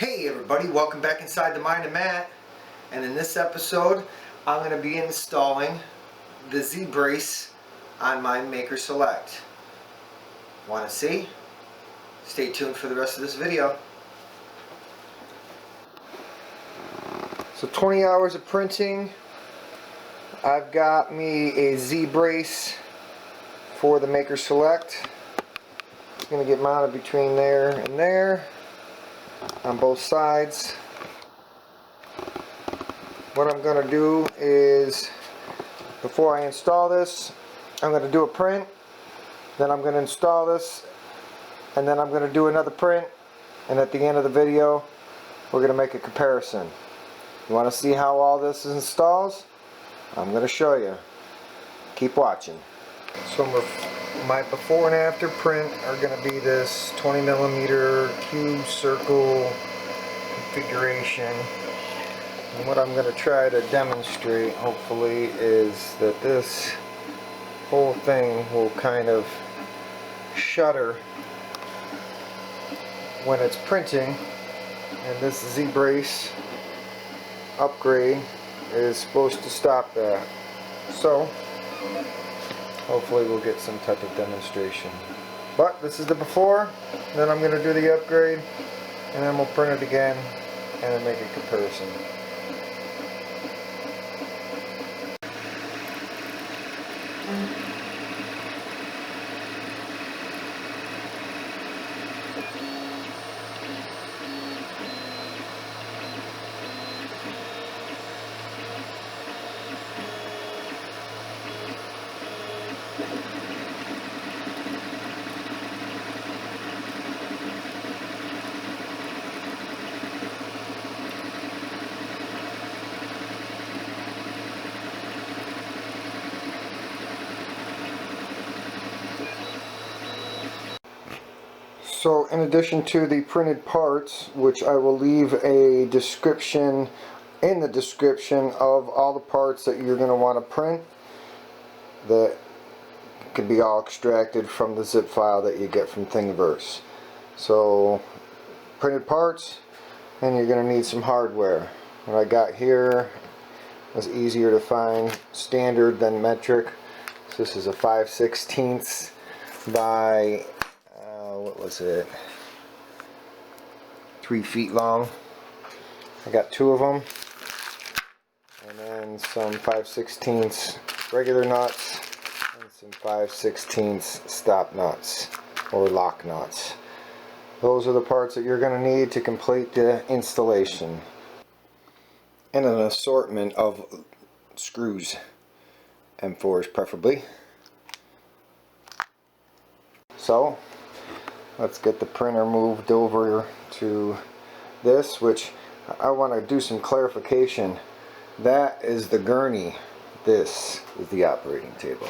Hey everybody, welcome back inside the mind of Matt. And in this episode, I'm going to be installing the Z-brace on my Maker Select. Want to see? Stay tuned for the rest of this video. So 20 hours of printing. I've got me a Z-brace for the Maker Select. It's going to get mounted between there and there on both sides. What I'm going to do is, before I install this, I'm going to do a print, then I'm going to install this, and then I'm going to do another print, and at the end of the video we're going to make a comparison. You want to see how all this installs? I'm going to show you. Keep watching. So my before and after print are going to be this 20mm cube circle configuration. And what I'm going to try to demonstrate, hopefully, is that this whole thing will kind of shutter when it's printing, and this Z-brace upgrade is supposed to stop that. So hopefully we'll get some type of demonstration. But this is the before, then I'm going to do the upgrade, and then we'll print it again and then make a comparison. So in addition to the printed parts, which I will leave a description in the description of all the parts that you're going to want to print, that could be all extracted from the zip file that you get from Thingiverse. So printed parts, and you're going to need some hardware. What I got here is easier to find, standard than metric. So this is a 5/16 by what was it, 3 feet long. I got 2 of them, and then some 5/16 regular nuts and some 5/16 stop nuts or lock nuts. Those are the parts that you're going to need to complete the installation, and an assortment of screws, M4s preferably. So let's get the printer moved over to this, which I want to do some clarification. That is the gurney. This is the operating table.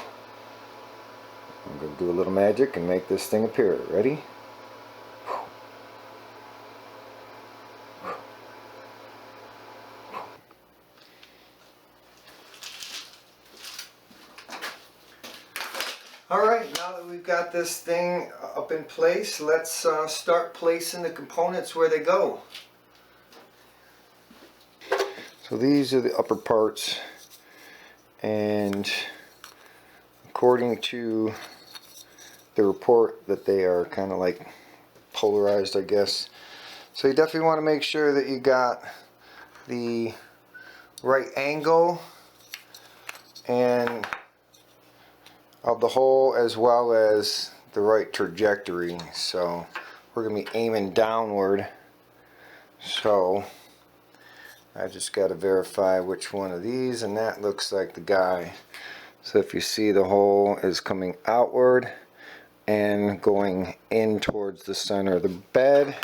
I'm going to do a little magic and make this thing appear. Ready? Alright, now that we've got this thing up in place, let's start placing the components where they go. So these are the upper parts, and according to the report that they are kind of like polarized, I guess. So you definitely want to make sure that you got the right angle and of the hole, as well as the right trajectory. So we're going to be aiming downward, so I just got to verify which one of these, and that looks like the guy. So if you see, the hole is coming outward and going in towards the center of the bed,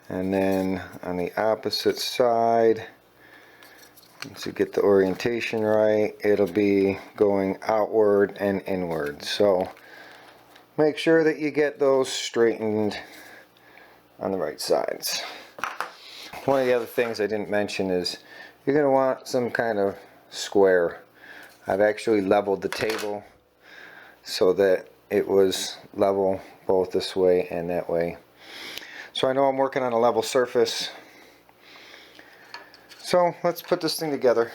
and then on the opposite side, to get the orientation right, it'll be going outward and inward. So make sure that you get those straightened on the right sides. One of the other things I didn't mention is you're going to want some kind of square. I've actually leveled the table so that it was level both this way and that way. so I know I'm working on a level surface. So let's put this thing together.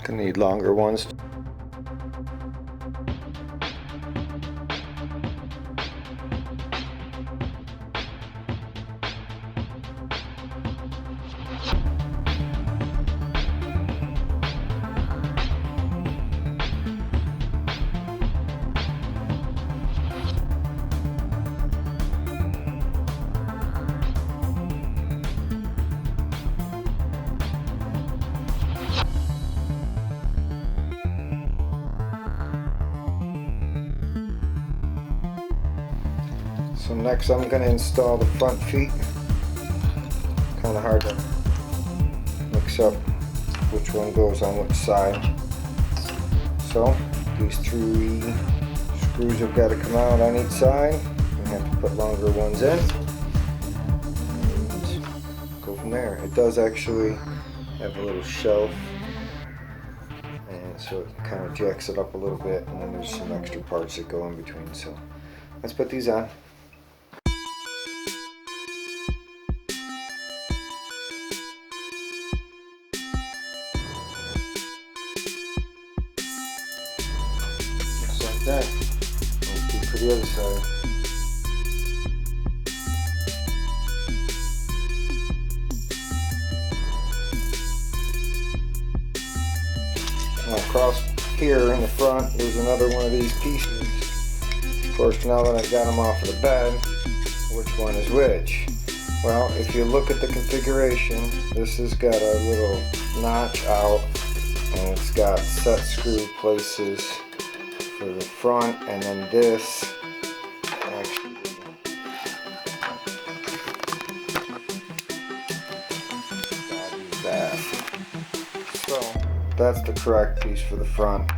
Gonna need longer ones. So next I'm going to install the front feet. Kind of hard to mix up which one goes on which side. So these 3 screws have got to come out on each side. We have to put longer ones in. And go from there. It does actually have a little shelf, and so it kind of jacks it up a little bit, and then there's some extra parts that go in between. So let's put these on. That. Let's do for the other side. Now across here in the front there's another one of these pieces. Of course, now that I've got them off of the bed, which one is which? Well, if you look at the configuration, this has got a little notch out, and it's got set screw places for the front, and then this actually that. So that's the correct piece for the front,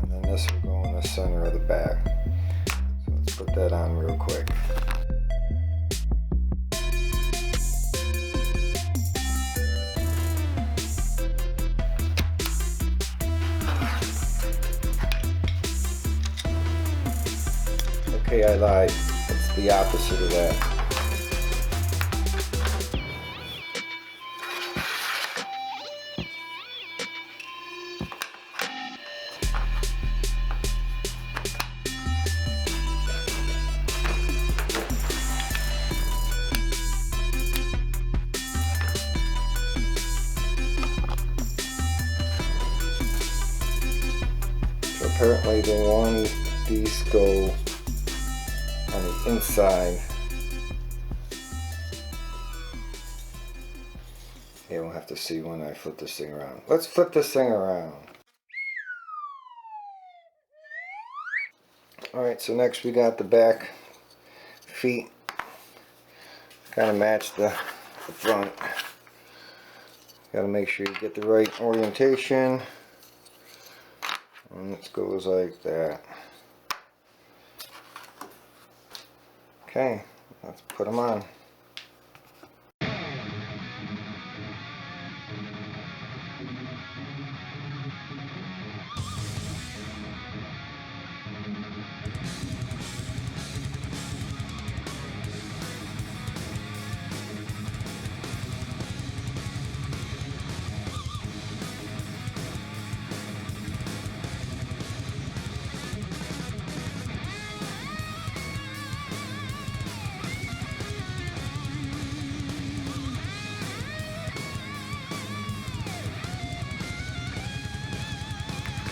and then this will go in the center of the back. So let's put that on real quick. Okay, I lied. It's the opposite of that. So apparently these go on the inside. Yeah, we'll have to see when I flip this thing around. Let's flip this thing around. Alright, so next we got the back feet. Kind of match the front. Got to make sure you get the right orientation. And this goes like that. Okay, let's put them on.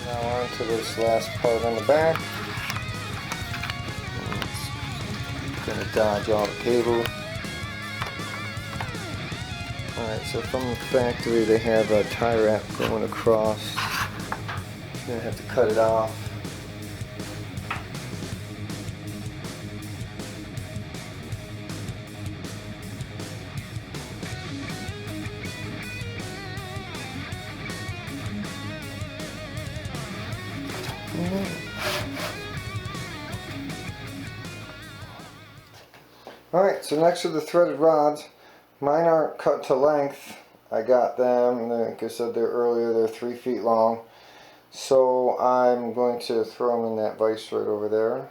Now on to this last part on the back. It's going to dodge all the cable. Alright, so from the factory they have a tie wrap going across. You're going to have to cut it off. Alright, so next are the threaded rods. Mine aren't cut to length. I got them, like I said there earlier, they're 3 feet long. So I'm going to throw them in that vise right over there,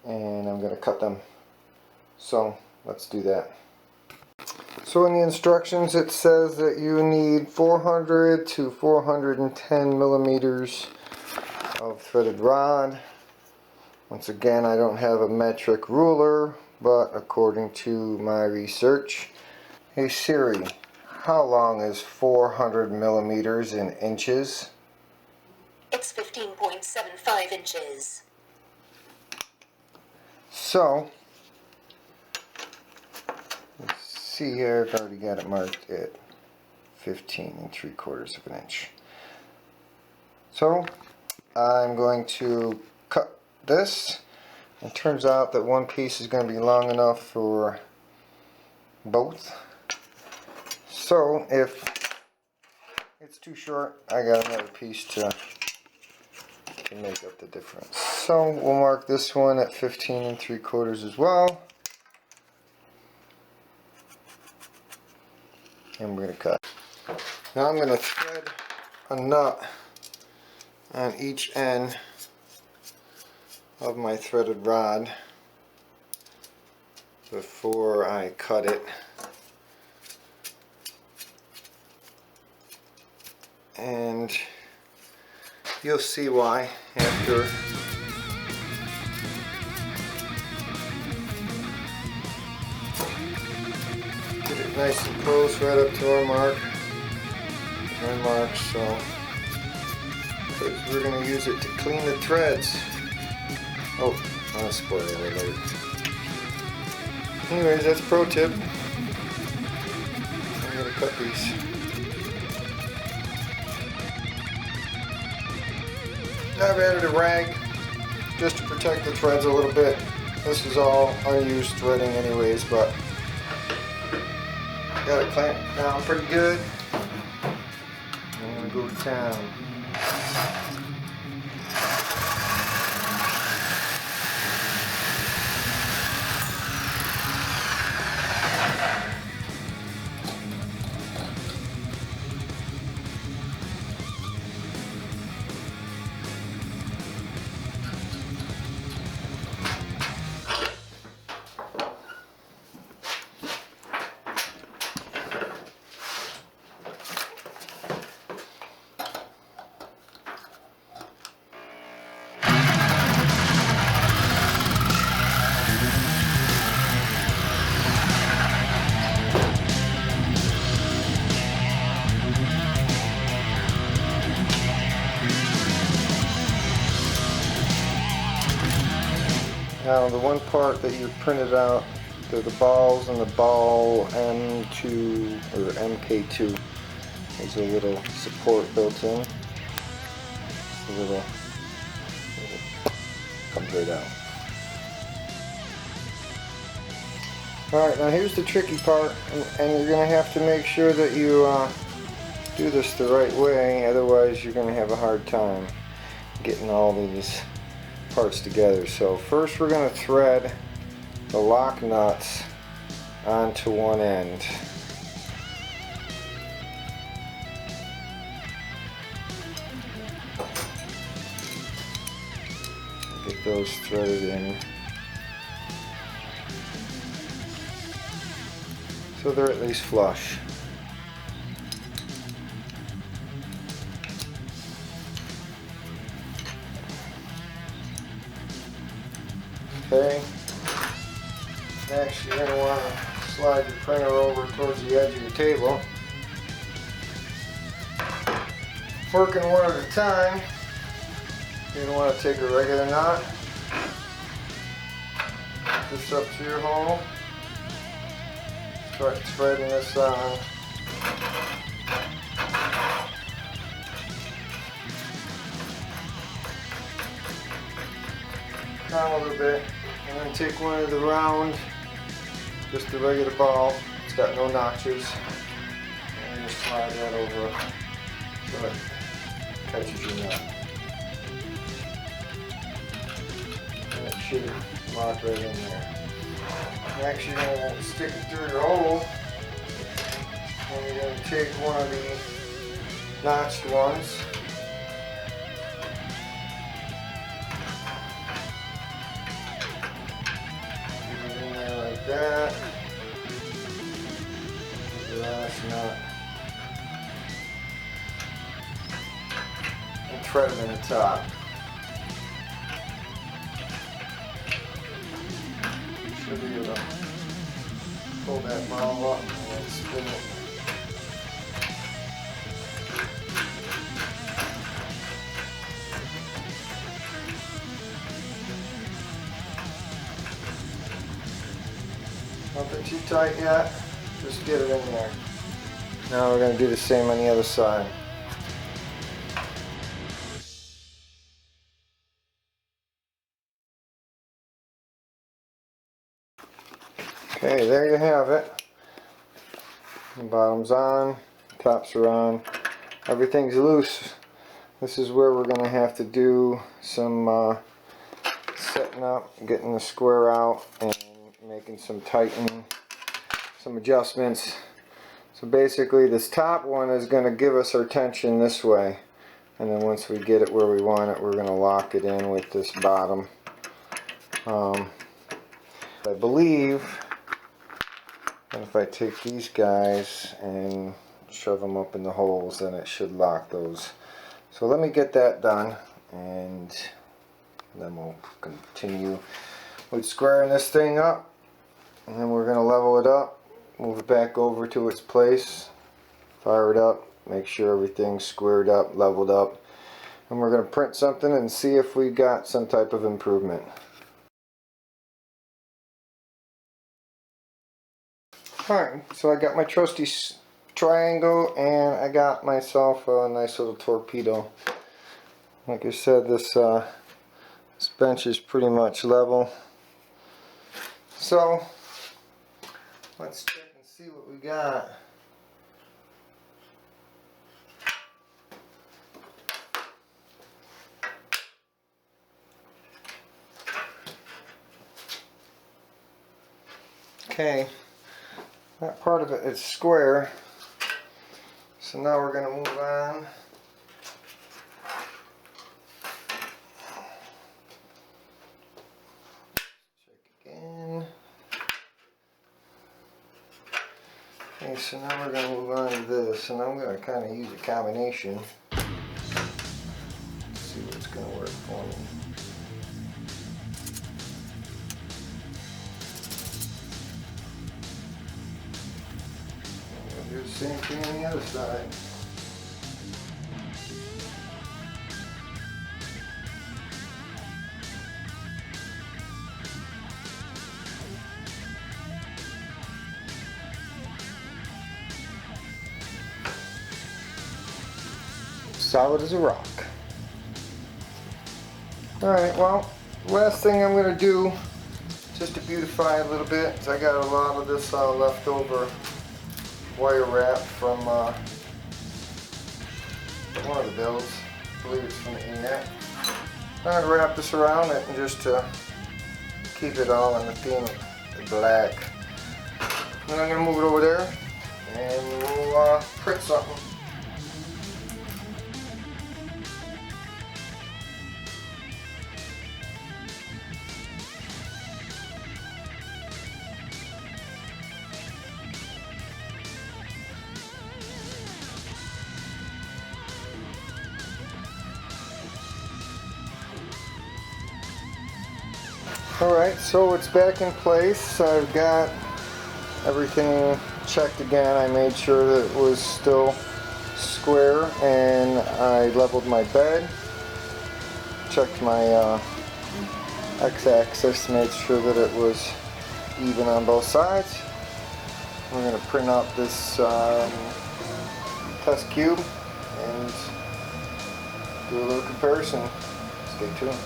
and I'm going to cut them. So let's do that. So in the instructions it says that you need 400 to 410 millimeters of threaded rod. Once again, I don't have a metric ruler, but according to my research. Hey Siri, how long is 400 millimeters in inches? It's 15.75 inches. So, let's see here, I've already got it marked at 15 3/4 of an inch. So, I'm going to cut this. It turns out that one piece is going to be long enough for both. So, if it's too short, I got another piece to make up the difference. So, we'll mark this one at 15 3/4 as well. And we're going to cut. Now I'm going to thread a nut on each end of my threaded rod before I cut it. And you'll see why after. Get it nice and close right up to our mark. My mark, so because we're going to use it to clean the threads. Oh, I'll spoil it later. Anyways, that's pro tip. I'm going to cut these. I've added a rag just to protect the threads a little bit. This is all unused threading anyways, but got it clamped down pretty good. I'm going to go to town. Now the one part that you printed out, the balls and the ball M2 or MK2, there's a little support built in. A little comes right out. Alright, now here's the tricky part, and you're going to have to make sure that you do this the right way, otherwise you're going to have a hard time getting all these parts together. So first we're going to thread the lock nuts onto one end. Get those threaded in so they're at least flush. Okay, next you're going to want to slide your printer over towards the edge of your table. Working one at a time, you're going to want to take a regular knot, put this up to your hole, start threading this on. Down a little bit, and then take one of the round, just a regular ball, it's got no notches, and just slide that over so it catches your nut. And it should lock right in there. Next you're going to stick it through your hole, and you're going to take one of the notched ones, that. The last nut. And thread it in the top. Should be able to pull that ball up and then spin it. Nothing too tight yet, just get it in there. Now we're going to do the same on the other side. Okay, there you have it. The bottom's on, tops are on, everything's loose. This is where we're going to have to do some setting up, getting the square out and making some tightening, some adjustments. So basically this top one is going to give us our tension this way, and then once we get it where we want it, we're going to lock it in with this bottom. I believe that if I take these guys and shove them up in the holes, then it should lock those. So let me get that done, and then we'll continue with squaring this thing up, and then we're going to level it up, move it back over to its place, fire it up, make sure everything's squared up, leveled up, and we're going to print something and see if we got some type of improvement. Alright, so I got my trusty triangle and I got myself a nice little torpedo. Like I said, this bench is pretty much level. So let's check and see what we got. Okay, that part of it is square. So now we're going to move on. Check again. Okay, so now we're going to move on to this, and I'm going to kind of use a combination. See what's going to work for me. I'm going to do the same thing on the other side. Solid as a rock. Alright, well, last thing I'm going to do, just to beautify a little bit, is I got a lot of this leftover wire wrap from one of the builds. I believe it's from the ENet. I'm going to wrap this around it and just to keep it all in the theme of black. Then I'm going to move it over there and we'll print something. Alright, so it's back in place. I've got everything checked again. I made sure that it was still square, and I leveled my bed, checked my x-axis, made sure that it was even on both sides. We're going to print out this test cube and do a little comparison. Stay tuned.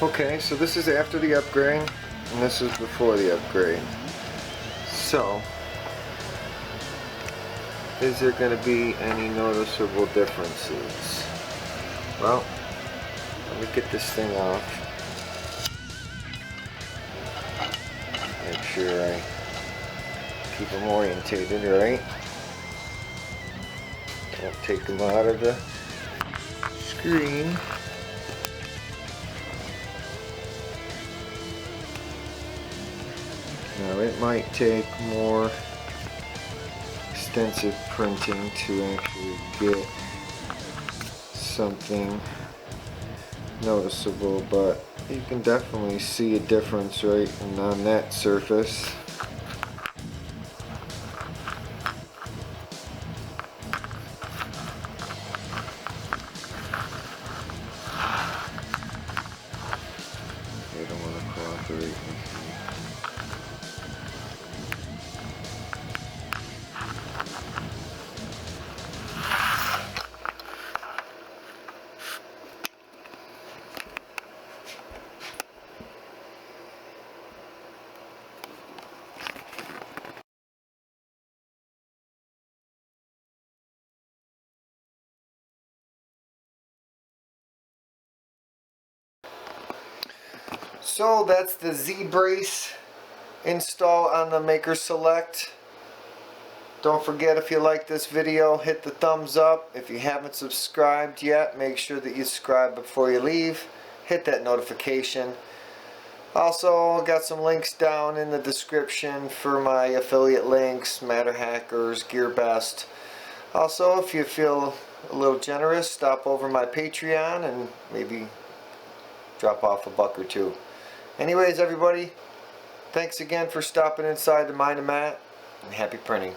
Okay, so this is after the upgrade, and this is before the upgrade. So, is there going to be any noticeable differences? Well, let me get this thing off. Make sure I keep them orientated right. Don't take them out of the screen. Now it might take more extensive printing to actually get something noticeable, but you can definitely see a difference right on that surface. They don't want to cooperate with me. So that's the Z brace install on the Maker Select. Don't forget, if you like this video, hit the thumbs up. If you haven't subscribed yet, make sure that you subscribe before you leave. Hit that notification. Also, got some links down in the description for my affiliate links, Matter Hackers, GearBest. Also, if you feel a little generous, stop over my Patreon and maybe drop off a buck or two. Anyways, everybody, thanks again for stopping inside the Mind of Matt, and happy printing.